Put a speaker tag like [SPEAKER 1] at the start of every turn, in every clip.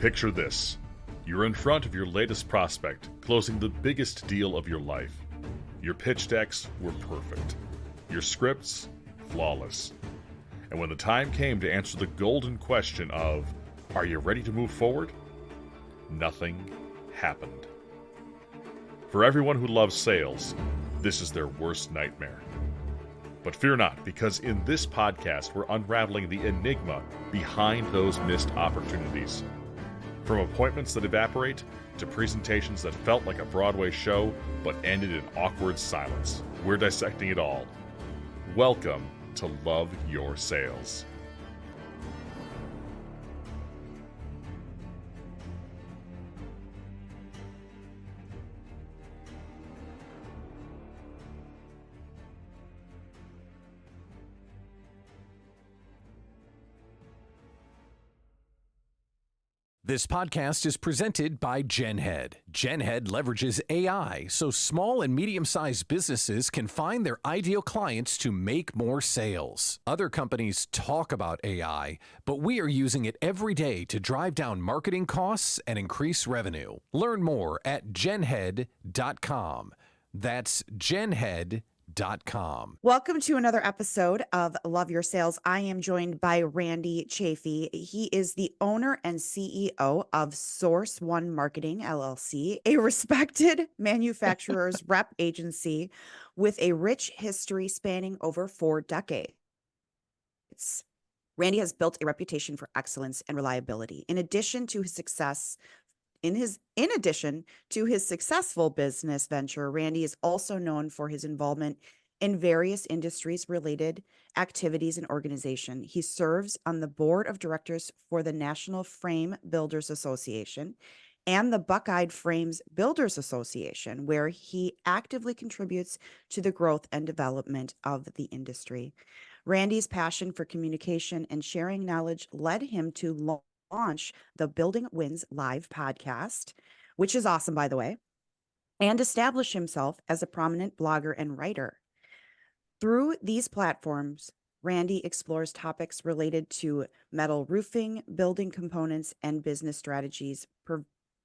[SPEAKER 1] Picture this. You're in front of your latest prospect, closing the biggest deal of your life. Your pitch decks were perfect. Your scripts, flawless. And when the time came to answer the golden question of, are you ready to move forward? Nothing happened. For everyone who loves sales, this is their worst nightmare. But fear not, because in this podcast, we're unraveling the enigma behind those missed opportunities. From appointments that evaporate to presentations that felt like a Broadway show but ended in awkward silence, we're dissecting it all. Welcome to Love Your Sales.
[SPEAKER 2] This podcast is presented by GenHead. GenHead leverages AI so small and medium-sized businesses can find their ideal clients to make more sales. Other companies talk about AI, but we are using it every day to drive down marketing costs and increase revenue. Learn more at genhead.com. That's genhead.com.
[SPEAKER 3] Welcome to another episode of Love Your Sales. I am joined by Randy Chafee. He is the owner and CEO of Source One Marketing, LLC, a respected manufacturer's rep agency with a rich history spanning over 4 decades. Randy has built a reputation for excellence and reliability. In addition to his successful business venture, Randy is also known for his involvement in various industries-related activities and organization. He serves on the board of directors for the National Frame Builders Association and the Buckeyed Frames Builders Association, where he actively contributes to the growth and development of the industry. Randy's passion for communication and sharing knowledge led him to launch the Building Wins Live podcast, which is awesome, by the way, and establish himself as a prominent blogger and writer. Through these platforms, Randy explores topics related to metal roofing, building components, and business strategies,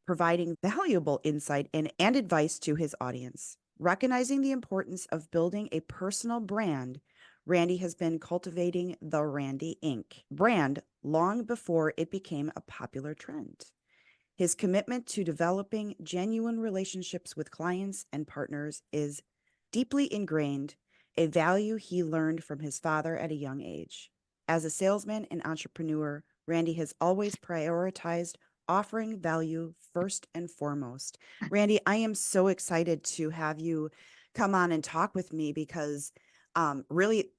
[SPEAKER 3] providing valuable insight and advice to his audience. Recognizing the importance of building a personal brand, Randy has been cultivating the Randy Inc. brand long before it became a popular trend. His commitment to developing genuine relationships with clients and partners is deeply ingrained, a value he learned from his father at a young age. As a salesman and entrepreneur, Randy has always prioritized offering value first and foremost. Randy, I am so excited to have you come on and talk with me because really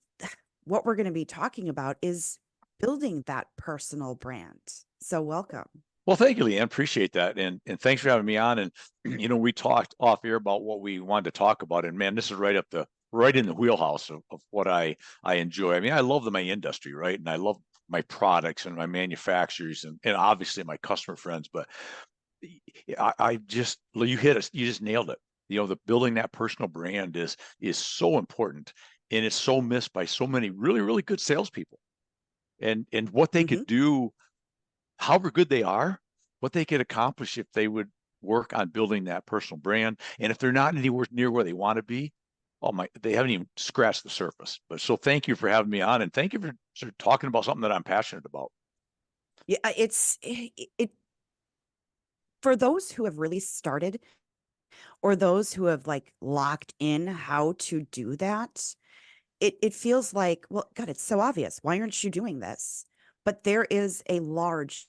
[SPEAKER 3] what we're going to be talking about is building that personal brand. So welcome.
[SPEAKER 4] Well, thank you, Leanne. Appreciate that. And thanks for having me on. And, we talked off air about what we wanted to talk about. And man, this is right in the wheelhouse of what I enjoy. I mean, I love my industry, right? And I love my products and my manufacturers and obviously my customer friends. But you just nailed it. The building that personal brand is so important. And it's so missed by so many really, really good salespeople. And what they could do, however good they are, what they could accomplish if they would work on building that personal brand. And if they're not anywhere near where they want to be, they haven't even scratched the surface. But so thank you for having me on, and thank you for sort of talking about something that I'm passionate about.
[SPEAKER 3] Yeah, it for those who have really started or those who have locked in how to do that. It feels like, well, God, it's so obvious. Why aren't you doing this? But there is a large,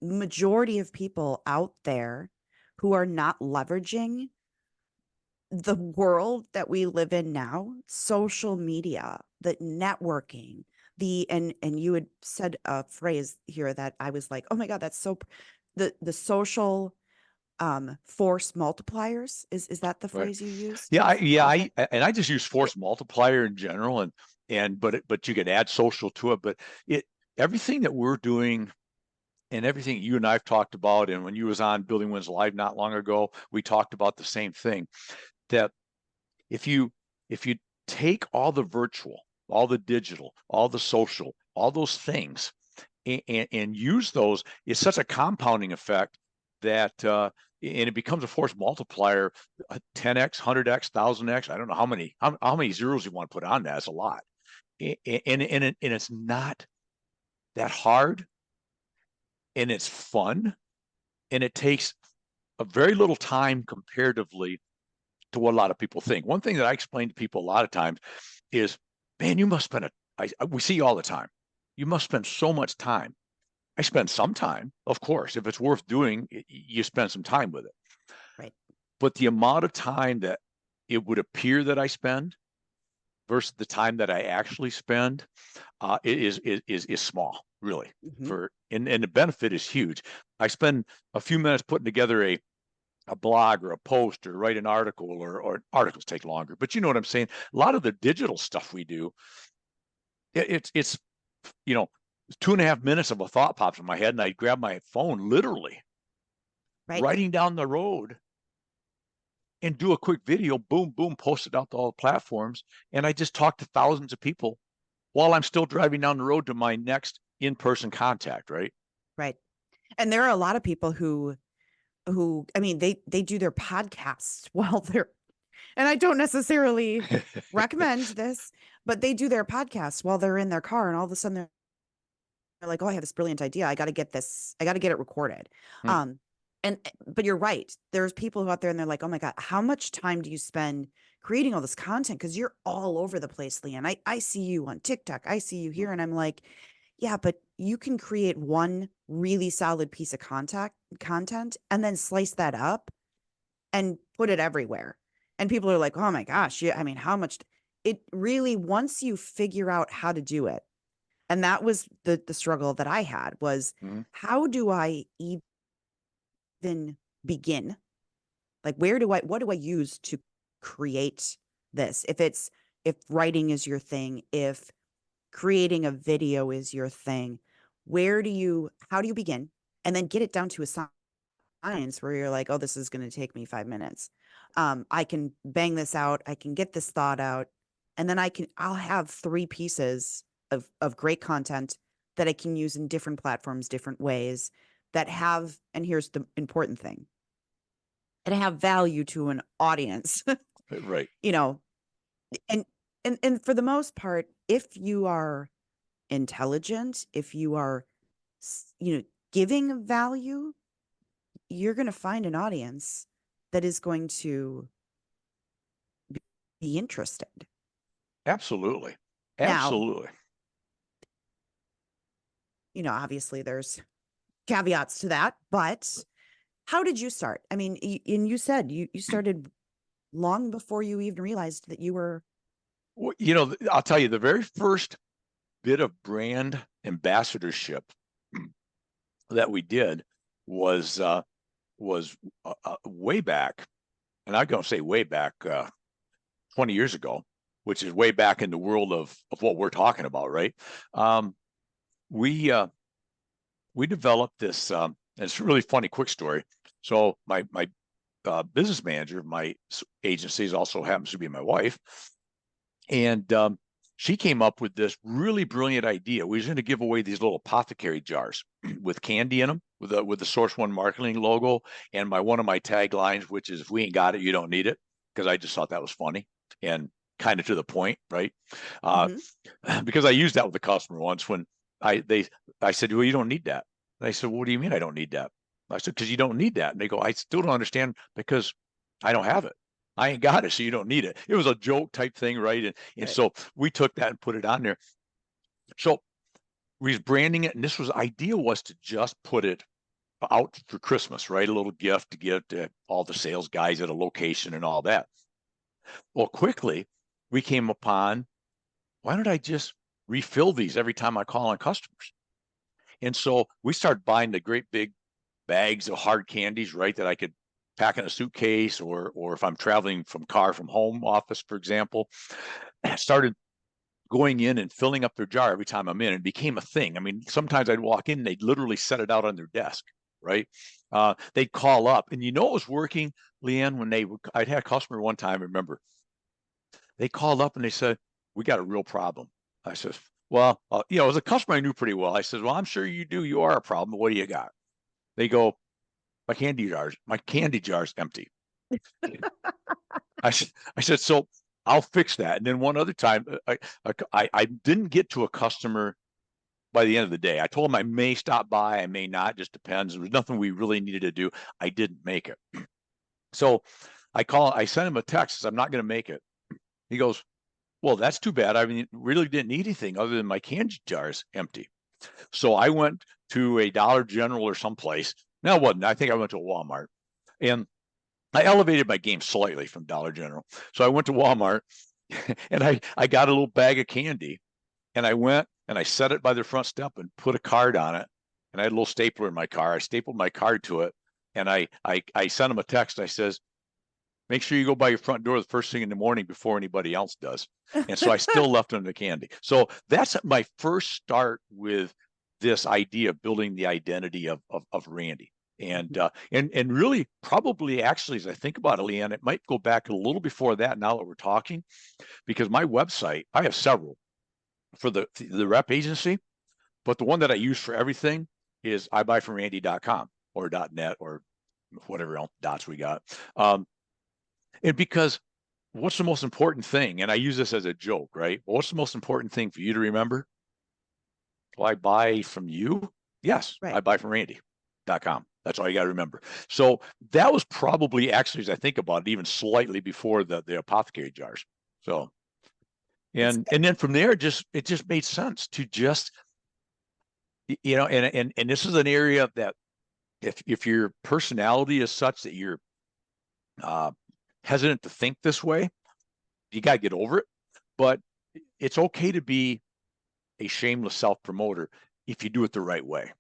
[SPEAKER 3] majority of people out there who are not leveraging the world that we live in now, social media, the networking, and you had said a phrase here that I was like, oh my God, that's so, the social force multipliers. Is that the phrase you used?
[SPEAKER 4] I just use force multiplier in general, but you can add social to it. But everything that we're doing and everything you and I've talked about, and when you was on Building Wins Live not long ago, we talked about the same thing. That if you take all the virtual, all the digital, all the social, all those things, and use those. It's such a compounding effect that and it becomes a force multiplier, 10x, 100x, 1000x. I don't know how many zeros you want to put on that. It's a lot, and it's not that hard, and it's fun, and it takes a very little time comparatively to what a lot of people think. One thing that I explain to people a lot of times is, man, you must spend we see all the time, you must spend so much time. I spend some time, of course. If it's worth doing, you spend some time with it.
[SPEAKER 3] Right.
[SPEAKER 4] But the amount of time that it would appear that I spend versus the time that I actually spend is small, really. And the benefit is huge. I spend a few minutes putting together a blog or a post or write an article, or articles take longer. But you know what I'm saying? A lot of the digital stuff we do, it's 2.5 minutes of a thought pops in my head, and I grab my phone, literally writing down the road, and do a quick video, boom, boom, post it out to all the platforms. And I just talk to thousands of people while I'm still driving down the road to my next in-person contact, right?
[SPEAKER 3] Right. And there are a lot of people who, I mean, they do their podcasts while they're, and I don't necessarily recommend this, but they do their podcasts while they're in their car, and all of a sudden they're like, oh, I have this brilliant idea. I got to get it recorded. But you're right. There's people who out there and they're like, oh my God, how much time do you spend creating all this content? Cause you're all over the place, Leanne. I see you on TikTok. I see you here. And I'm like, yeah, but you can create one really solid piece of content and then slice that up and put it everywhere. And people are like, oh my gosh. Yeah. I mean, how much it really, once you figure out how to do it. And that was the struggle that I had was, how do I even begin? Like, what do I use to create this? If writing is your thing, if creating a video is your thing, how do you begin? And then get it down to a science where you're like, oh, this is going to take me 5 minutes. I can bang this out. I can get this thought out. And then I'll have 3 pieces of great content that I can use in different platforms, different ways that have, and here's the important thing, and have value to an audience.
[SPEAKER 4] Right.
[SPEAKER 3] And for the most part, if you are intelligent, if you are, giving value, you're going to find an audience that is going to be interested.
[SPEAKER 4] Absolutely.
[SPEAKER 3] Now, obviously there's caveats to that, but how did you start? I mean, and you said you started long before you even realized that you were.
[SPEAKER 4] Well, I'll tell you, the very first bit of brand ambassadorship that we did was way back, and I'm going to say way back 20 years ago, which is way back in the world of what we're talking about, right? We developed this, and it's a really funny, quick story. So my business manager of my agency also happens to be my wife, and she came up with this really brilliant idea. We was going to give away these little apothecary jars with candy in them, with the Source One marketing logo, and one of my taglines, which is, "If we ain't got it, you don't need it," because I just thought that was funny and kind of to the point, right? Because I used that with a customer once when I said, well, you don't need that. And I said, well, what do you mean I don't need that? I said, because you don't need that. And they go, I still don't understand, because I don't have it. I ain't got it, so you don't need it. It was a joke type thing, right? And so we took that and put it on there. So we was branding it, and idea was to just put it out for Christmas, right? A little gift to give to all the sales guys at a location and all that. Well, quickly we came upon, why don't I just refill these every time I call on customers? And so we started buying the great big bags of hard candies, right, that I could pack in a suitcase, or if I'm traveling from home office, for example. I started going in and filling up their jar every time I'm in. It became a thing. I mean, sometimes I'd walk in and they'd literally set it out on their desk, right? They'd call up, and it was working, Leanne, when I'd had a customer one time, remember, they called up and they said, we got a real problem. I said, Well, it was a customer I knew pretty well. I said, well, I'm sure you do. You are a problem. But what do you got? They go, my candy jar's empty. I said, so I'll fix that. And then one other time, I didn't get to a customer by the end of the day. I told him I may stop by, I may not, just depends. There was nothing we really needed to do. I didn't make it. So I sent him a text, says, I'm not going to make it. He goes, well, that's too bad. I mean, really didn't need anything other than my candy jars empty. So I went to a Dollar General or someplace. No, it wasn't. I think I went to a Walmart, and I elevated my game slightly from Dollar General. So I went to Walmart and I got a little bag of candy, and I went and I set it by the front step and put a card on it. And I had a little stapler in my car. I stapled my card to it, and I sent him a text. I says, make sure you go by your front door the first thing in the morning before anybody else does. And so I still left him the candy. So that's my first start with this idea of building the identity of Randy. And really probably actually, as I think about it, Leanne, it might go back a little before that now that we're talking, because my website, I have several for the rep agency, but the one that I use for everything is ibuyfromrandy.com or .net or whatever else dots we got. And because what's the most important thing? And I use this as a joke, right? What's the most important thing for you to remember? Well, I buy from you. Yes,
[SPEAKER 3] Right.
[SPEAKER 4] I buy from Randy.com. That's all you got to remember. So that was probably actually, as I think about it, even slightly before the apothecary jars. So, and then from there, it just made sense to just, and this is an area that if your personality is such that you're hesitant to think this way, you got to get over it. But it's okay to be a shameless self-promoter if you do it the right way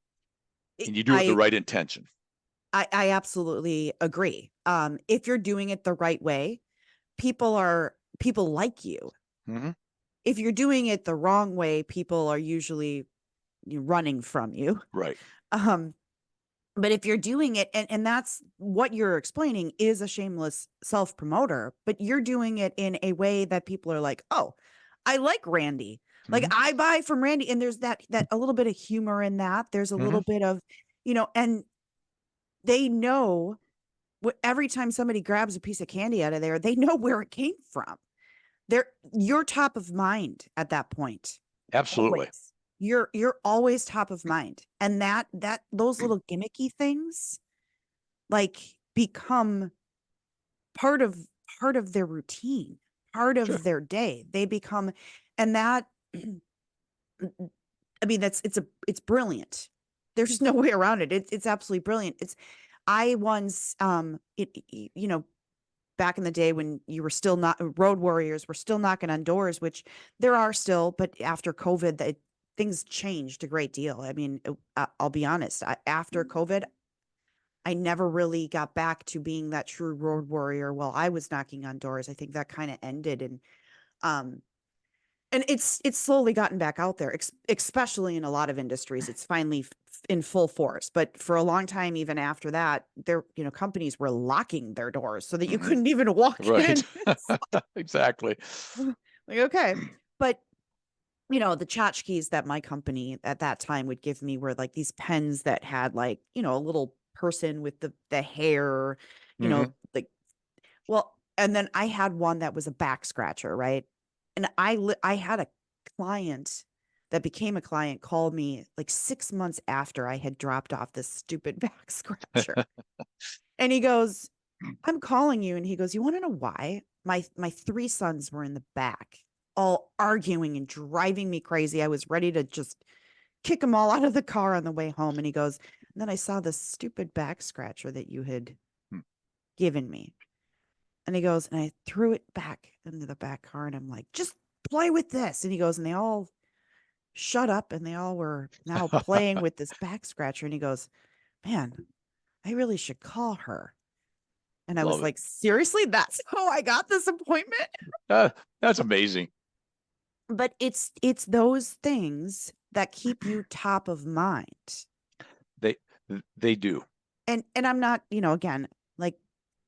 [SPEAKER 4] and you do it with the right intention.
[SPEAKER 3] I absolutely agree. If you're doing it the right way, people like you.
[SPEAKER 4] Mm-hmm.
[SPEAKER 3] If you're doing it the wrong way, people are usually running from you.
[SPEAKER 4] Right.
[SPEAKER 3] But if you're doing it, and that's what you're explaining is a shameless self-promoter, but you're doing it in a way that people are like, oh, I like Randy. Like I buy from Randy. And there's that a little bit of humor in that. There's a little bit of, and they know every time somebody grabs a piece of candy out of there, they know where it came from. You're top of mind at that point.
[SPEAKER 4] Absolutely.
[SPEAKER 3] Always. You're always top of mind. And that those little gimmicky things like become part of their routine, part of their day. They become, and that, I mean, it's brilliant. There's no way around it. It's absolutely brilliant. I once, back in the day when you were still not, road warriors were still knocking on doors, which there are still, but after COVID, things changed a great deal. I mean, I'll be honest, after COVID, I never really got back to being that true road warrior while I was knocking on doors. I think that kind of ended. And it's slowly gotten back out there, especially in a lot of industries. It's finally in full force. But for a long time, even after that, companies were locking their doors so that you couldn't even walk in.
[SPEAKER 4] Exactly.
[SPEAKER 3] Like, okay. But, the tchotchkes that my company at that time would give me were like these pens that had like, a little person with the hair, like, well, and then I had one that was a back scratcher, right? And I had a client that became a client call me like 6 months after I had dropped off this stupid back scratcher. And he goes, I'm calling you. And he goes, you want to know why? My 3 sons were in the back, all arguing and driving me crazy. I was ready to just kick them all out of the car on the way home. And he goes, and then I saw this stupid back scratcher that you had given me. And he goes, and I threw it back into the back car. And I'm like, just play with this. And he goes, and they all shut up. And they all were now playing with this back scratcher. And he goes, man, I really should call her. And I was like, seriously, that's how I got this appointment?
[SPEAKER 4] That's amazing.
[SPEAKER 3] But it's those things that keep you top of mind.
[SPEAKER 4] They do.
[SPEAKER 3] And I'm not, again, like,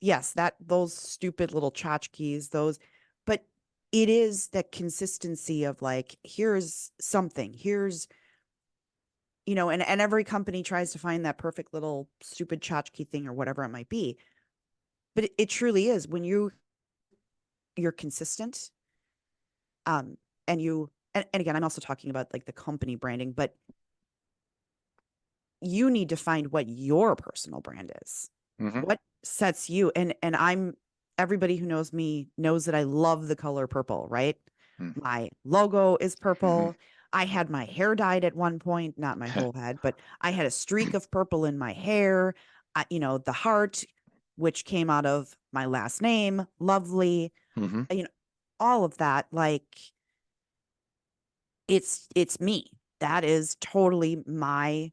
[SPEAKER 3] yes, those stupid little tchotchkes, but it is that consistency of like, here's something, here's, and every company tries to find that perfect little stupid tchotchke thing or whatever it might be. But it truly is when you're consistent. And again, I'm also talking about like the company branding, but you need to find what your personal brand is.
[SPEAKER 4] Mm-hmm.
[SPEAKER 3] What sets you, and everybody who knows me knows that I love the color purple, right?
[SPEAKER 4] Mm-hmm.
[SPEAKER 3] My logo is purple. I had my hair dyed at one point, not my whole head, but I had a streak of purple in my hair. The heart, which came out of my last name, lovely.
[SPEAKER 4] Mm-hmm.
[SPEAKER 3] All of that, like it's me. That is totally my,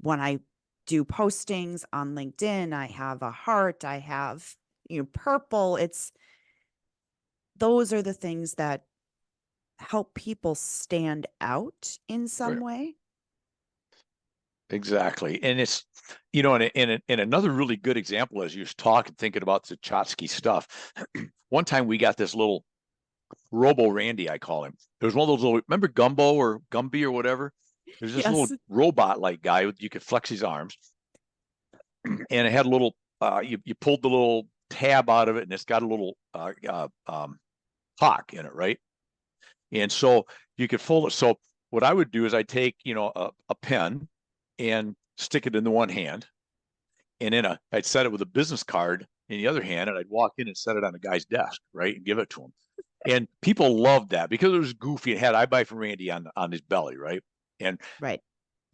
[SPEAKER 3] when I do postings on LinkedIn, I have a heart, I have, purple. Those are the things that help people stand out in some
[SPEAKER 4] Right.
[SPEAKER 3] way.
[SPEAKER 4] Exactly. And it's, and another really good example as you was talking, thinking about the Chotsky stuff. One time we got this little Robo Randy, I call him. There's one of those little, remember Gumbo or Gumby or whatever? There's this little
[SPEAKER 3] Yes.
[SPEAKER 4] robot like guy, you could flex his arms. And it had a little, you pulled the little tab out of it and it's got a little hawk in it, right? And so you could fold it. So what I would do is I'd take, a pen and stick it in the one hand. And then I'd set it with a business card in the other hand, and I'd walk in and set it on the guy's desk, right, and give it to him. And people loved that because it was goofy. It had "I buy from Randy" on his belly, right? And
[SPEAKER 3] Right.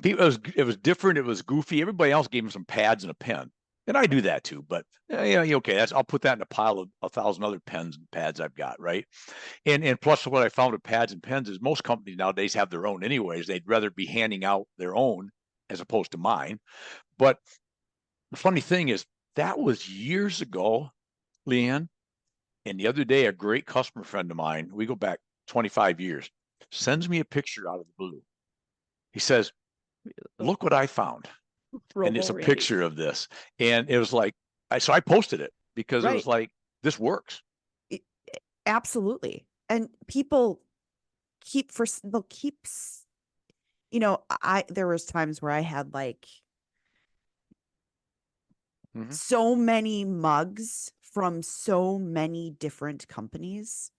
[SPEAKER 4] it was different. It was goofy. Everybody else gave him some pads and a pen, and I do that too. But yeah, okay, I'll put that in a pile of 1,000 other pens and pads I've got, right? And plus, what I found with pads and pens is most companies nowadays have their own anyways. They'd rather be handing out their own as opposed to mine. But the funny thing is that was years ago, Leanne. And the other day, a great customer friend of mine, we go back 25 years, sends me a picture out of the blue. He says, "Look what I found." And it's
[SPEAKER 3] Robo
[SPEAKER 4] a
[SPEAKER 3] Randy.
[SPEAKER 4] picture of this. And it was like, so I posted it because it was
[SPEAKER 3] Right.
[SPEAKER 4] like, this works.
[SPEAKER 3] Absolutely. And people they'll keep, there was times where I had like
[SPEAKER 4] Mm-hmm.
[SPEAKER 3] so many mugs from so many different companies.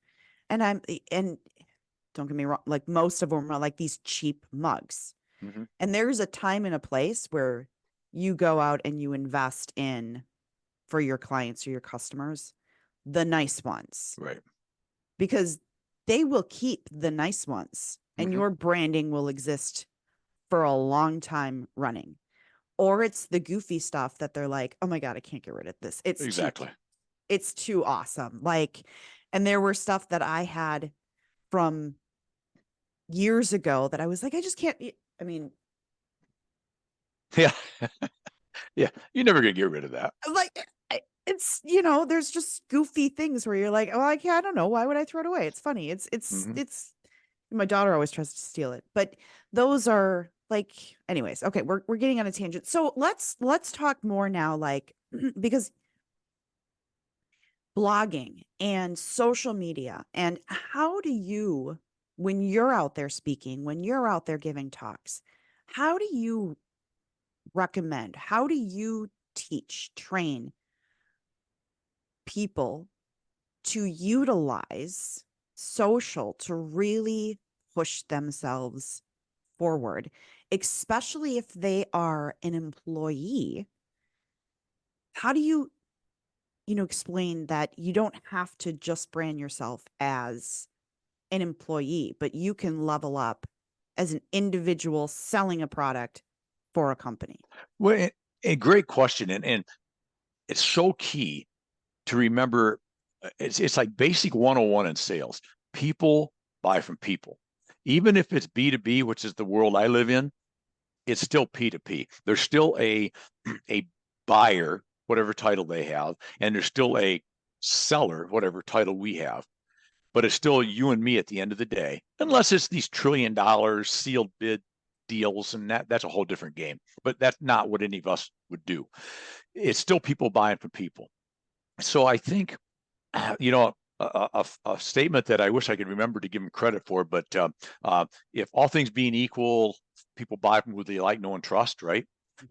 [SPEAKER 3] And don't get me wrong, like most of them are like these cheap mugs.
[SPEAKER 4] Mm-hmm.
[SPEAKER 3] And there's a time and a place where you go out and you invest in, for your clients or your customers, the nice ones,
[SPEAKER 4] Right.
[SPEAKER 3] because they will keep the nice ones and
[SPEAKER 4] Mm-hmm.
[SPEAKER 3] your branding will exist for a long time running. Or it's the goofy stuff that they're like, oh my God, I can't get rid of this.
[SPEAKER 4] Exactly.
[SPEAKER 3] It's too awesome. Like, and there were stuff that I had from years ago that I was like, I just can't. I mean,
[SPEAKER 4] Yeah. Yeah. You're never going to get rid of that.
[SPEAKER 3] like it's, there's just goofy things where you're like, oh, I don't know. Why would I throw it away? It's funny.
[SPEAKER 4] Mm-hmm.
[SPEAKER 3] It's, my daughter always tries to steal it, but those are like, anyways, okay. We're getting on a tangent. So let's talk more now, like, because blogging and social media, and how do you, when you're out there speaking, when you're out there giving talks, how do you recommend, how do you teach, train people to utilize social to really push themselves forward, especially if they are an employee? How do you, explain that you don't have to just brand yourself as an employee, but you can level up as an individual selling a product for a company?
[SPEAKER 4] Well, a great question. And it's so key to remember. It's like basic 101 in sales. People buy from people. Even if it's B2B, which is the world I live in, it's still P2P. There's still a buyer, whatever title they have, and there's still a seller, whatever title we have. But it's still you and me at the end of the day, unless it's these $1 trillion sealed bid deals, and that's a whole different game. But that's not what any of us would do. It's still people buying from people. So I think, a statement that I wish I could remember to give him credit for, but if all things being equal, people buy from who they like, know, and trust, right?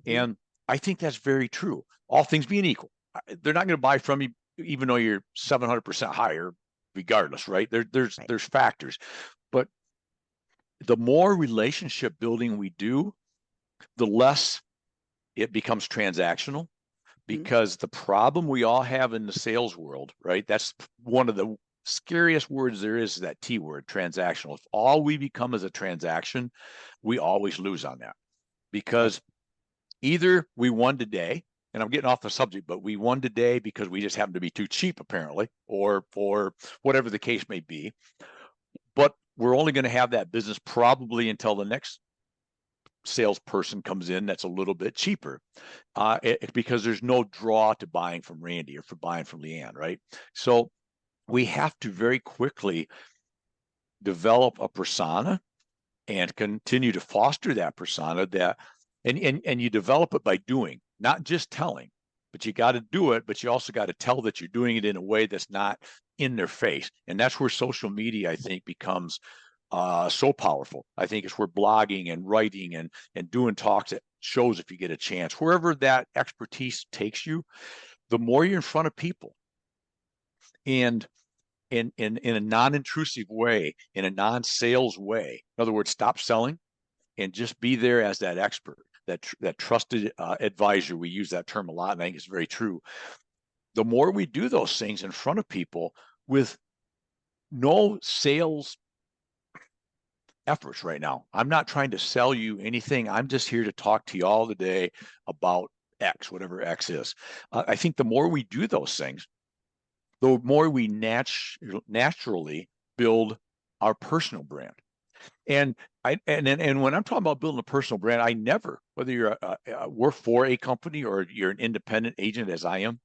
[SPEAKER 4] And I think that's very true. All things being equal, they're not going to buy from you even though you're 700% higher, regardless, right? There's factors, but the more relationship building we do, the less it becomes transactional. Because the problem we all have in the sales world, right? That's one of the scariest words there is that T word, transactional. If all we become is a transaction, we always lose on that. Because either we won today, and I'm getting off the subject, but we won today because we just happen to be too cheap, apparently, or whatever the case may be. But we're only going to have that business probably until the next salesperson comes in that's a little bit cheaper, because there's no draw to buying from Randy or for buying from Leanne, right? So we have to very quickly develop a persona and continue to foster that persona, that and you develop it by doing, not just telling, but you got to do it, but you also got to tell that you're doing it in a way that's not in their face. And that's where social media, I think, becomes so powerful. I think it's where blogging and writing and doing talks at shows, if you get a chance, wherever that expertise takes you, the more you're in front of people and in a non-intrusive way, in a non-sales way. In other words, stop selling and just be there as that expert, that trusted advisor. We use that term a lot, and I think it's very true. The more we do those things in front of people with no sales efforts right now. I'm not trying to sell you anything. I'm just here to talk to you all today about X, whatever X is. I think the more we do those things, the more we naturally build our personal brand. And when I'm talking about building a personal brand, I never, whether you're work for a company or you're an independent agent, as I am,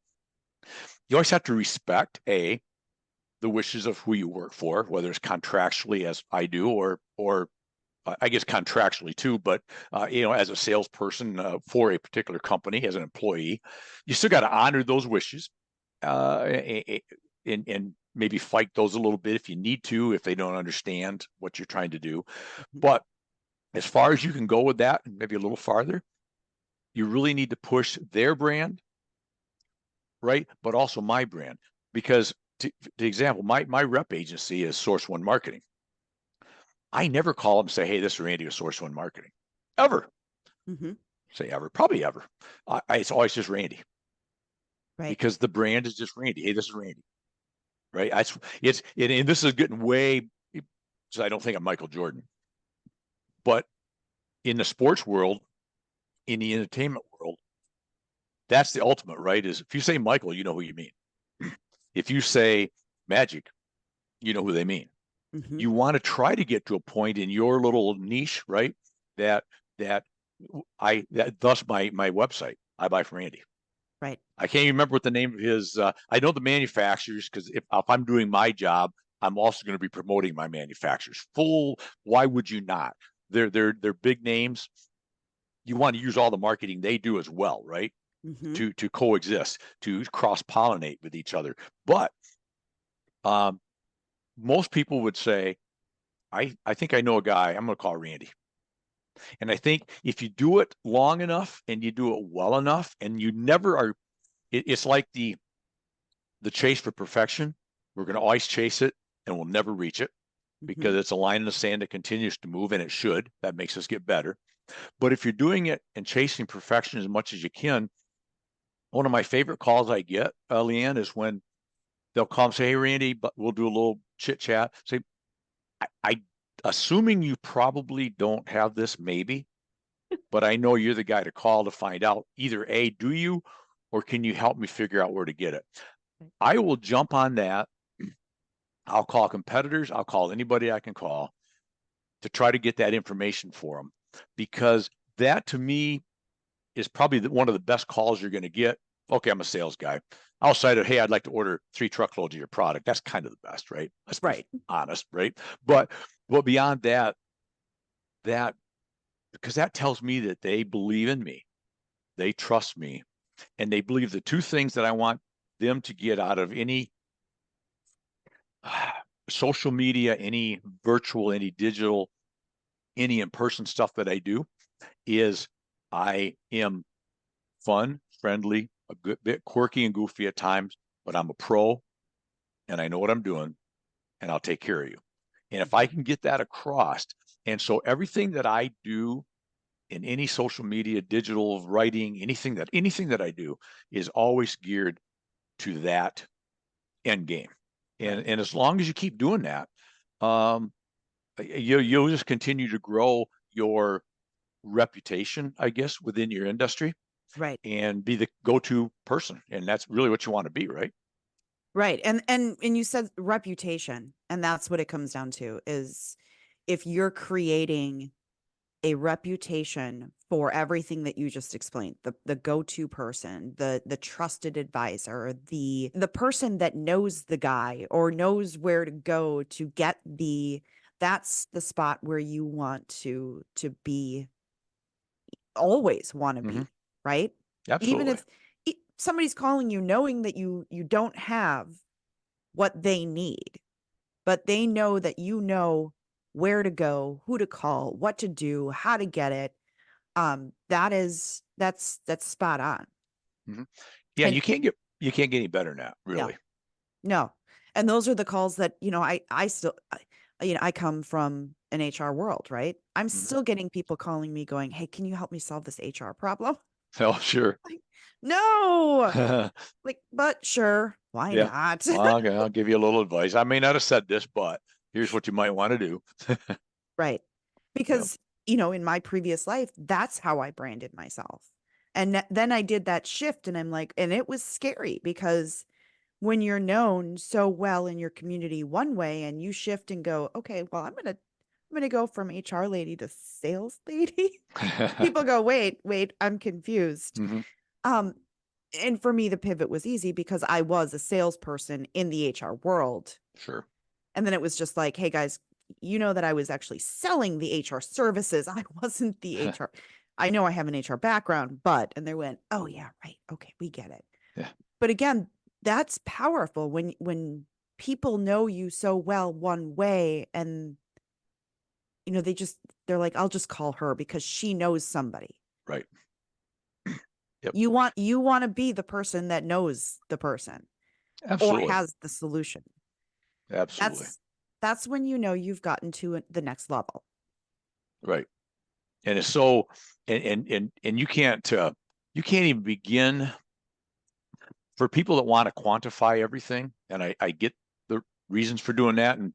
[SPEAKER 4] you always have to respect the wishes of who you work for, whether it's contractually, as I do, or I guess contractually too, but as a salesperson for a particular company, as an employee, you still got to honor those wishes, and maybe fight those a little bit if you need to, if they don't understand what you're trying to do. But as far as you can go with that, and maybe a little farther, you really need to push their brand, right? But also my brand, because the example, my rep agency is Source One Marketing. I never call them and say, "Hey, this is Randy with Source One Marketing," ever. Say ever, probably ever. It's always just Randy,
[SPEAKER 3] Right.
[SPEAKER 4] because the brand is just Randy. Hey, this is Randy, right? And this is getting way. So I don't think I'm Michael Jordan, but in the sports world, in the entertainment world, that's the ultimate, right? Is if you say Michael, you know who you mean. If you say Magic, you know who they mean. You want to try to get to a point in your little niche, right? That thus my website, I buy from Randy.
[SPEAKER 3] Right.
[SPEAKER 4] I can't even remember what the name of his. I know the manufacturers, because if I'm doing my job, I'm also going to be promoting my manufacturers. Why would you not? They're big names. You want to use all the marketing they do as well, right? To coexist, to cross-pollinate with each other. But most people would say, I think I know a guy, I'm going to call Randy. And I think if you do it long enough and you do it well enough, and you never are, it's like the chase for perfection. We're going to always chase it and we'll never reach it, because it's a line in the sand that continues to move, and it should. That makes us get better. But if you're doing it and chasing perfection as much as you can, one of my favorite calls I get, Leanne, is when they'll call and say, "Hey, Randy," but we'll do a little chit chat. Say, I assuming you probably don't have this, maybe, but I know you're the guy to call to find out. Either A, do you, or can you help me figure out where to get it? I will jump on that. I'll call competitors. I'll call anybody I can call to try to get that information for them, because that to me is probably one of the best calls you're going to get. Okay, I'm a sales guy. Outside of, "Hey, I'd like to order 3 truckloads of your product." That's kind of the best, right? Let's be honest, right? But beyond that, because that tells me that they believe in me, they trust me, and they believe the two things that I want them to get out of any social media, any virtual, any digital, any in-person stuff that I do is I am fun, friendly, a good bit quirky and goofy at times, but I'm a pro and I know what I'm doing and I'll take care of you. And if I can get that across, and so everything that I do in any social media, digital writing, anything that I do is always geared to that end game. And as long as you keep doing that, um, you'll just continue to grow your reputation, I guess, within your industry
[SPEAKER 3] Right.
[SPEAKER 4] and be the go-to person. And that's really what you want to be, right?
[SPEAKER 3] Right. And you said reputation, and that's what it comes down to, is if you're creating a reputation for everything that you just explained, the go-to person, the trusted advisor, the person that knows the guy or knows where to go to get that's the spot where you want to be, always want to
[SPEAKER 4] Mm-hmm.
[SPEAKER 3] be, right? Even
[SPEAKER 4] Absolutely.
[SPEAKER 3] if somebody's calling you knowing that you don't have what they need, but they know that you know where to go, who to call, what to do, how to get it. That's spot on.
[SPEAKER 4] Mm-hmm. Yeah,
[SPEAKER 3] And
[SPEAKER 4] you can't get any better than that,
[SPEAKER 3] no,
[SPEAKER 4] really.
[SPEAKER 3] no. And those are the calls that, I still, I come from an HR world, right? I'm
[SPEAKER 4] Mm-hmm.
[SPEAKER 3] still getting people calling me going, "Hey, can you help me solve this HR problem?"
[SPEAKER 4] Oh, sure.
[SPEAKER 3] Like, no, like, but sure, why
[SPEAKER 4] Yeah.
[SPEAKER 3] not?
[SPEAKER 4] Well, okay, I'll give you a little advice. I may not have said this, but here's what you might want to do.
[SPEAKER 3] Right.
[SPEAKER 4] Yep.
[SPEAKER 3] Because, in my previous life, that's how I branded myself. And then I did that shift, and I'm like, and it was scary because when you're known so well in your community one way and you shift and go, okay, well, I'm going to go from HR lady to sales lady. People go, wait, I'm confused.
[SPEAKER 4] Hmm.
[SPEAKER 3] Um, and for me, the pivot was easy because I was a salesperson in the HR world.
[SPEAKER 4] Sure.
[SPEAKER 3] And then it was just like, hey guys, you know that I was actually selling the HR services. I wasn't the HR. I know I have an HR background, but, and they went, oh yeah, right. Okay, we get it.
[SPEAKER 4] Yeah.
[SPEAKER 3] But again, that's powerful when people know you so well one way, and they're like, I'll just call her because she knows somebody.
[SPEAKER 4] Right. Yep.
[SPEAKER 3] You want to be the person that knows the person or
[SPEAKER 4] Absolutely.
[SPEAKER 3] has the solution.
[SPEAKER 4] Absolutely.
[SPEAKER 3] That's when you've gotten to the next level.
[SPEAKER 4] Right. And it's so, and you can't even begin for people that want to quantify everything. And I get the reasons for doing that. And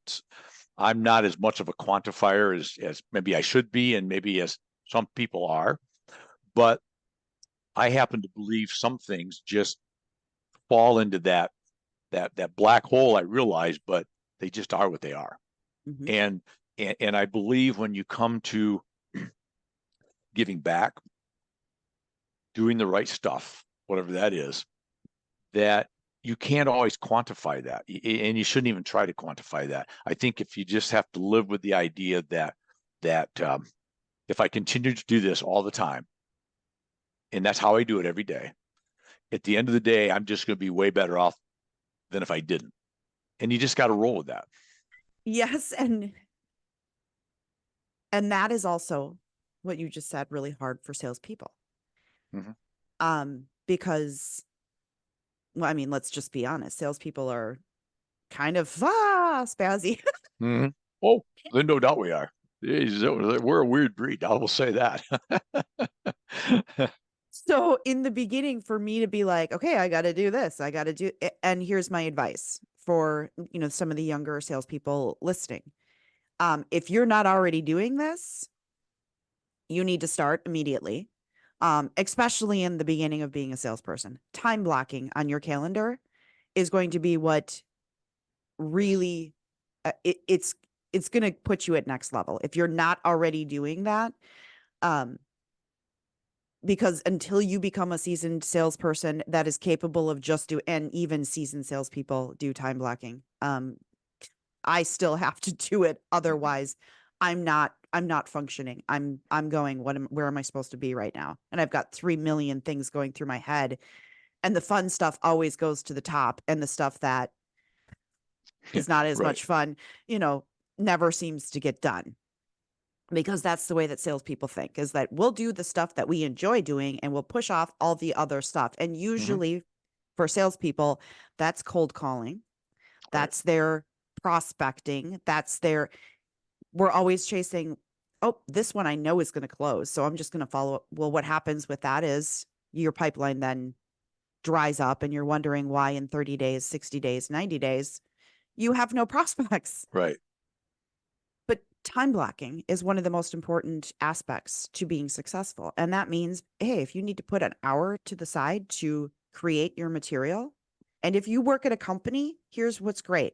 [SPEAKER 4] I'm not as much of a quantifier as maybe I should be, and maybe as some people are. But I happen to believe some things just fall into that black hole. I realize, but they just are what they are.
[SPEAKER 3] Mhm.
[SPEAKER 4] And I believe when you come to giving back, doing the right stuff, whatever that is, that you can't always quantify that, and you shouldn't even try to quantify that. I think if you just have to live with the idea that if I continue to do this all the time, and that's how I do it every day, at the end of the day, I'm just going to be way better off than if I didn't. And you just got to roll with that.
[SPEAKER 3] Yes, and that is also what you just said, really hard for salespeople.
[SPEAKER 4] Mhm.
[SPEAKER 3] Because, well, I mean, let's just be honest, salespeople are kind of spazzy.
[SPEAKER 4] Mhm. Oh, then no doubt we are. We're a weird breed. I will say that.
[SPEAKER 3] So in the beginning, for me to be like, okay, I got to do this, I got to do, and here's my advice for, some of the younger salespeople listening. If you're not already doing this, you need to start immediately. Especially in the beginning of being a salesperson. Time blocking on your calendar is going to be what really, it's going to put you at next level if you're not already doing that. Because until you become a seasoned salesperson that is capable of and even seasoned salespeople do time blocking. I still have to do it. Otherwise, I'm not functioning. I'm going, where am I supposed to be right now? And I've got 3 million things going through my head, and the fun stuff always goes to the top, and the stuff that is not as
[SPEAKER 4] Right.
[SPEAKER 3] much fun, never seems to get done. Because that's the way that salespeople think, is that we'll do the stuff that we enjoy doing and we'll push off all the other stuff. And usually for salespeople, that's cold calling. That's their prospecting. We're always chasing, oh, this one I know is going to close. So I'm just going to follow up. Well, what happens with that is your pipeline then dries up and you're wondering why in 30 days, 60 days, 90 days, you have no prospects.
[SPEAKER 4] Right.
[SPEAKER 3] But time blocking is one of the most important aspects to being successful. And that means, hey, if you need to put an hour to the side to create your material, and if you work at a company, here's what's great.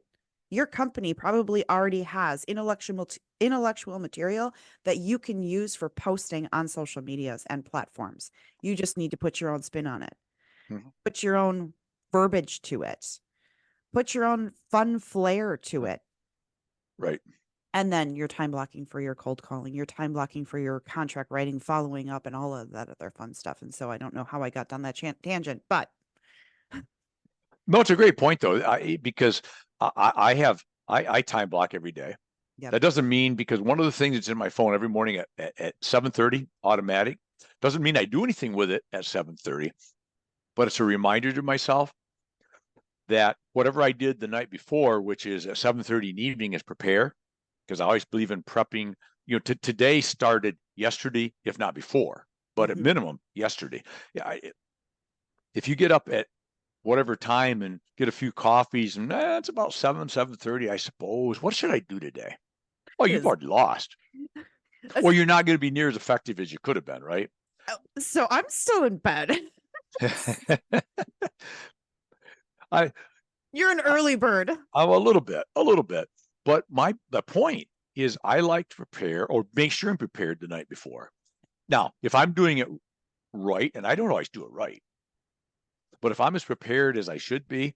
[SPEAKER 3] Your company probably already has intellectual material that you can use for posting on social medias and platforms. You just need to put your own spin on it. Put your own verbiage to it. Put your own fun flair to it.
[SPEAKER 4] Right.
[SPEAKER 3] And then your time blocking for your cold calling, your time blocking for your contract writing, following up, and all of that other fun stuff. And so I don't know how I got down that tangent, but
[SPEAKER 4] No, it's a great point though, because I time block every day.
[SPEAKER 3] Yep.
[SPEAKER 4] That doesn't mean, because one of the things that's in my phone every morning at 7:30 automatic, doesn't mean I do anything with it at 7:30, but it's a reminder to myself that whatever I did the night before, which is at 7:30 in the evening, is prepare, because I always believe in prepping. Today started yesterday, if not before, but at minimum yesterday. Yeah, if you get up at whatever time and get a few coffees, and it's about 7:30, I suppose. What should I do today? Well, you've already lost. Well, you're not going to be near as effective as you could have been, right?
[SPEAKER 3] So I'm still in bed. You're an early bird.
[SPEAKER 4] I'm a little bit. But the point is, I like to prepare, or make sure I'm prepared the night before. Now, if I'm doing it right, and I don't always do it right, but if I'm as prepared as I should be,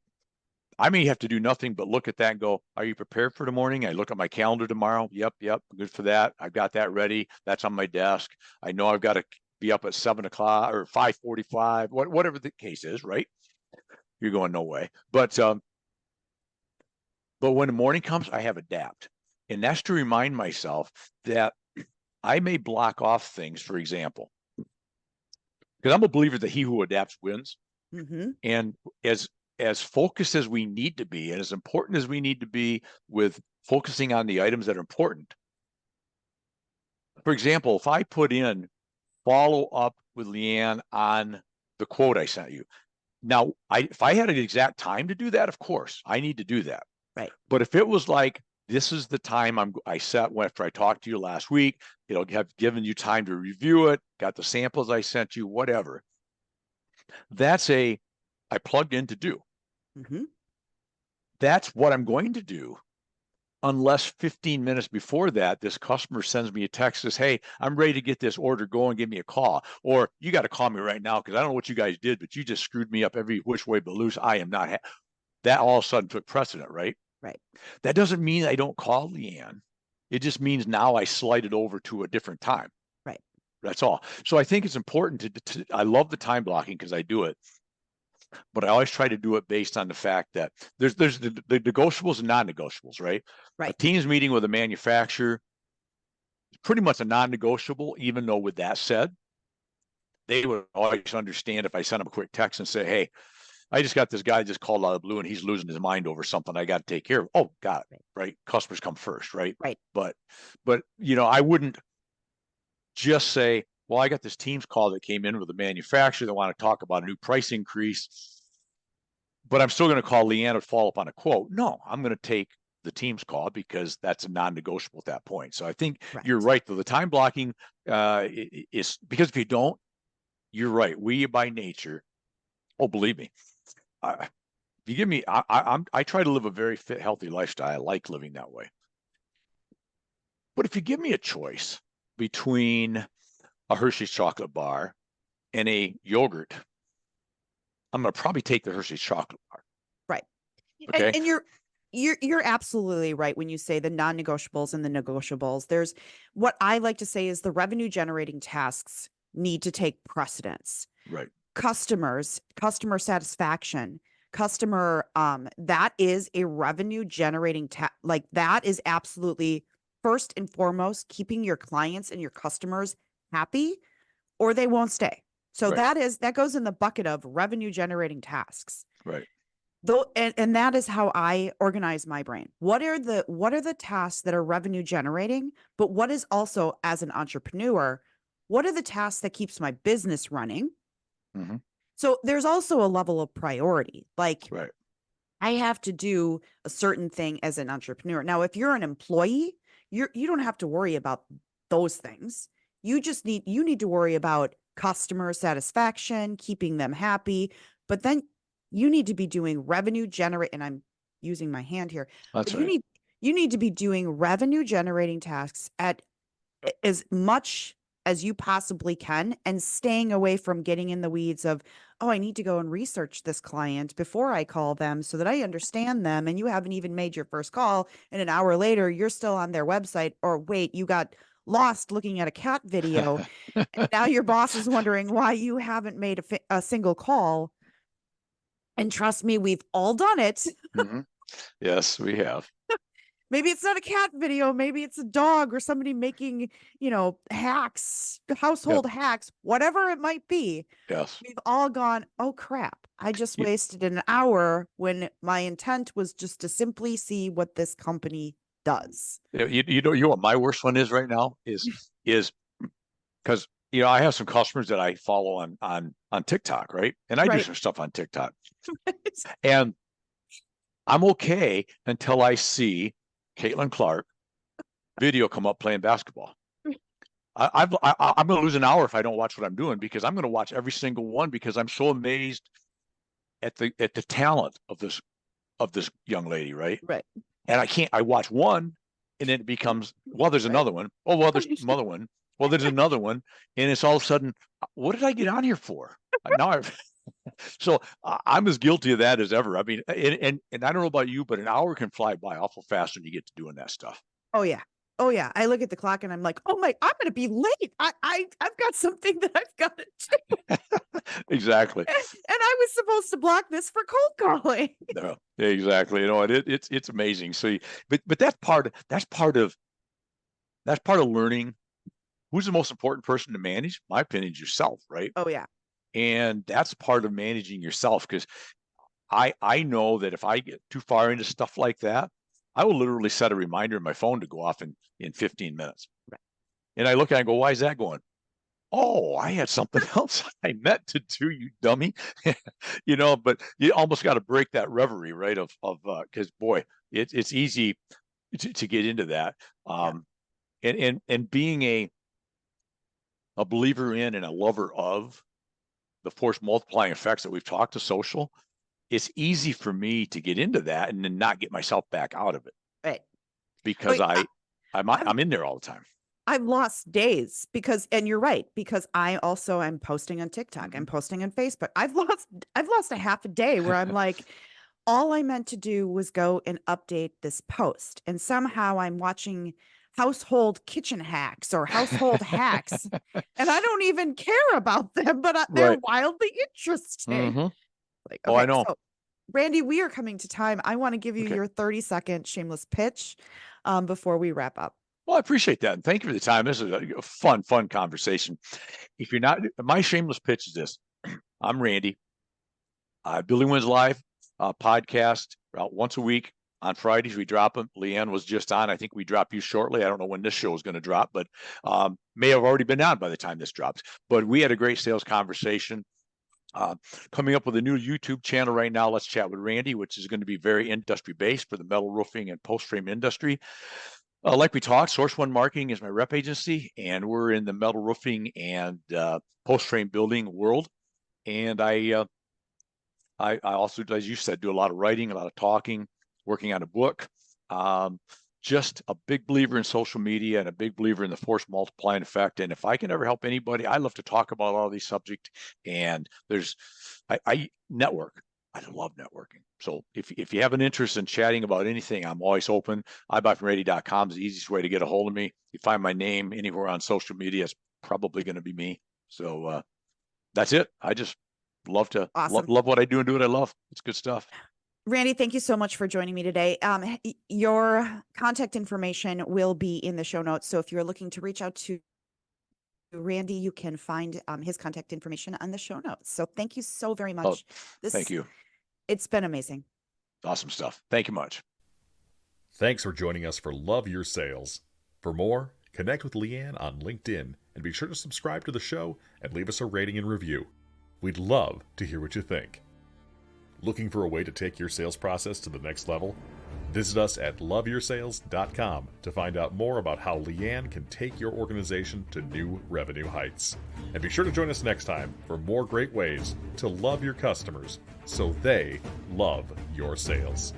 [SPEAKER 4] I may have to do nothing but look at that and go, are you prepared for the morning? I look at my calendar tomorrow. Yep. Good for that. I've got that ready. That's on my desk. I know I've got to be up at 7 o'clock or 5:45, whatever the case is, right? You're going, no way. But when the morning comes, I have adapt. And that's to remind myself that I may block off things, for example, because I'm a believer that he who adapts wins. And as focused as we need to be, and as important as we need to be with focusing on the items that are important. For example, if I put in follow up with Leanne on the quote I sent you. Now, if I had an exact time to do that, of course, I need to do that.
[SPEAKER 3] Right.
[SPEAKER 4] But if it was like, this is the time I set after I talked to you last week, it'll have given you time to review it, got the samples I sent you, whatever. That's I plugged in to do. That's what I'm going to do, unless 15 minutes before that, this customer sends me a text, says, hey, I'm ready to get this order going, give me a call. Or you got to call me right now, because I don't know what you guys did, but you just screwed me up every which way but loose. I am not. That all of a sudden took precedent, right?
[SPEAKER 3] Right.
[SPEAKER 4] That doesn't mean I don't call Leanne. It just means now I slide it over to a different time.
[SPEAKER 3] Right.
[SPEAKER 4] That's all. So I think it's important I love the time blocking because I do it. But I always try to do it based on the fact that there's the negotiables and non-negotiables, right?
[SPEAKER 3] Right.
[SPEAKER 4] A team's meeting with a manufacturer is pretty much a non-negotiable, even though with that said, they would always understand if I sent them a quick text and say, hey, I just got this guy just called out of the blue and he's losing his mind over something I got to take care of. Oh, got it. Right. Customers come first, right?
[SPEAKER 3] Right.
[SPEAKER 4] But I wouldn't just say, well, I got this Teams call that came in with a manufacturer that want to talk about a new price increase, but I'm still going to call Leanne to follow up on a quote. No, I'm going to take the Teams call because that's a non-negotiable at that point. So I think you're right, though. The time blocking is because if you don't, you're right. We by nature, believe me, if you give me, I try to live a very fit, healthy lifestyle. I like living that way. But if you give me a choice between a Hershey's chocolate bar and a yogurt, I'm going to probably take the Hershey's chocolate bar.
[SPEAKER 3] Right.
[SPEAKER 4] Okay.
[SPEAKER 3] And you're absolutely right when you say the non-negotiables and the negotiables. There's what I like to say is the revenue generating tasks need to take precedence.
[SPEAKER 4] Right.
[SPEAKER 3] Customer satisfaction, customer, that is a revenue generating like that is absolutely first and foremost keeping your clients and your customers happy, or they won't stay. So
[SPEAKER 4] Right.
[SPEAKER 3] that goes in the bucket of revenue generating tasks.
[SPEAKER 4] Right.
[SPEAKER 3] Though, and that is how I organize my brain. What are the tasks that are revenue generating, but what is also, as an entrepreneur, what are the tasks that keeps my business running?
[SPEAKER 4] Mm-hmm.
[SPEAKER 3] So there's also a level of priority. Like,
[SPEAKER 4] Right.
[SPEAKER 3] I have to do a certain thing as an entrepreneur. Now, if you're an employee, you don't have to worry about those things. You need to worry about customer satisfaction, keeping them happy, but then you need to be doing revenue generate, and I'm using my hand here,
[SPEAKER 4] That's
[SPEAKER 3] but
[SPEAKER 4] right.
[SPEAKER 3] you need to be doing revenue generating tasks at as much as you possibly can, and staying away from getting in the weeds of, oh, I need to go and research this client before I call them so that I understand them. And you haven't even made your first call. And an hour later, you're still on their website, or wait, you got lost looking at a cat video. Now your boss is wondering why you haven't made a single call. And trust me, we've all done it.
[SPEAKER 4] Mm-hmm. Yes, we have.
[SPEAKER 3] Maybe it's not a cat video. Maybe it's a dog or somebody making, hacks,
[SPEAKER 4] Yep.
[SPEAKER 3] household hacks, whatever it might be.
[SPEAKER 4] Yes.
[SPEAKER 3] We've all gone, oh crap, I just
[SPEAKER 4] You,
[SPEAKER 3] wasted an hour when my intent was just to simply see what this company does.
[SPEAKER 4] you know what my worst one is right now is because I have some customers that I follow on TikTok, right? And I do
[SPEAKER 3] Right.
[SPEAKER 4] some stuff on TikTok, and I'm okay until I see Caitlin Clark video come up playing basketball. I'm going to lose an hour if I don't watch what I'm doing, because I'm going to watch every single one, because I'm so amazed at the talent of this young lady, right?
[SPEAKER 3] Right.
[SPEAKER 4] And I watch one, and then it becomes, well, there's another one. Oh, well, there's another one. Well, there's another one, and it's all of a sudden, what did I get on here for? Now I've so I'm as guilty of that as ever. I mean, and I don't know about you, but an hour can fly by awful fast when you get to doing that stuff.
[SPEAKER 3] Oh yeah. Oh yeah. I look at the clock and I'm like, oh my, I'm going to be late. I've got something that I've got to do.
[SPEAKER 4] Exactly.
[SPEAKER 3] And I was supposed to block this for cold calling.
[SPEAKER 4] No, exactly. It's amazing. So, but that's part of learning who's the most important person to manage. My opinion is yourself, right?
[SPEAKER 3] Oh yeah.
[SPEAKER 4] And that's part of managing yourself, because I know that if I get too far into stuff like that, I will literally set a reminder in my phone to go off in 15 minutes.
[SPEAKER 3] Right.
[SPEAKER 4] And I look at it and go, why is that going? Oh, I had something else I meant to do, you dummy. But you almost got to break that reverie, right? Because boy, it's easy to get into that. And being a believer in and a lover of the force multiplying effects that we've talked to social, it's easy for me to get into that and then not get myself back out of it,
[SPEAKER 3] Right.
[SPEAKER 4] because
[SPEAKER 3] Wait,
[SPEAKER 4] I'm in there all the time.
[SPEAKER 3] I've lost days because, and you're right, because I'm posting on TikTok, I'm posting on Facebook. I've lost a half a day where I'm like, all I meant to do was go and update this post. And somehow I'm watching household kitchen hacks or household hacks, and I don't even care about them, but they're
[SPEAKER 4] Right.
[SPEAKER 3] wildly interesting.
[SPEAKER 4] Mm-hmm.
[SPEAKER 3] Like,
[SPEAKER 4] Oh, I
[SPEAKER 3] okay,
[SPEAKER 4] know.
[SPEAKER 3] so Randy, we are coming to time. I want to give you
[SPEAKER 4] Okay.
[SPEAKER 3] your 30-second shameless pitch before we wrap up.
[SPEAKER 4] Well, I appreciate that. And thank you for the time. This is a fun conversation. If you're not, my shameless pitch is this. I'm Randy. Billy Wins Live podcast about once a week. On Fridays, we drop them. Leanne was just on. I think we drop you shortly. I don't know when this show is going to drop, but may have already been on by the time this drops. But we had a great sales conversation. Coming up with a new YouTube channel right now, Let's Chat with Randy, which is going to be very industry based for the metal roofing and post frame industry. Like we talked, Source One Marketing is my rep agency, and we're in the metal roofing and post frame building world. And I also, as you said, do a lot of writing, a lot of talking, working on a book. Just a big believer in social media and a big believer in the force multiplying effect. And if I can ever help anybody, I love to talk about all these subjects. And I network. I love networking. So if you have an interest in chatting about anything, I'm always open. iBuyFromReady.com is the easiest way to get a hold of me. You find my name anywhere on social media, it's probably going to be me. So that's it. I just love to
[SPEAKER 3] Awesome.
[SPEAKER 4] love what I do and do what I love. It's good stuff.
[SPEAKER 3] Randy, thank you so much for joining me today. Your contact information will be in the show notes. So if you're looking to reach out to Randy, you can find his contact information on the show notes. So thank you so very much.
[SPEAKER 4] Thank you.
[SPEAKER 3] It's been amazing.
[SPEAKER 4] Awesome stuff. Thank you much.
[SPEAKER 1] Thanks for joining us for Love Your Sales. For more, connect with Leanne on LinkedIn and be sure to subscribe to the show and leave us a rating and review. We'd love to hear what you think. Looking for a way to take your sales process to the next level? Visit us at loveyoursales.com to find out more about how Leanne can take your organization to new revenue heights. And be sure to join us next time for more great ways to love your customers so they love your sales.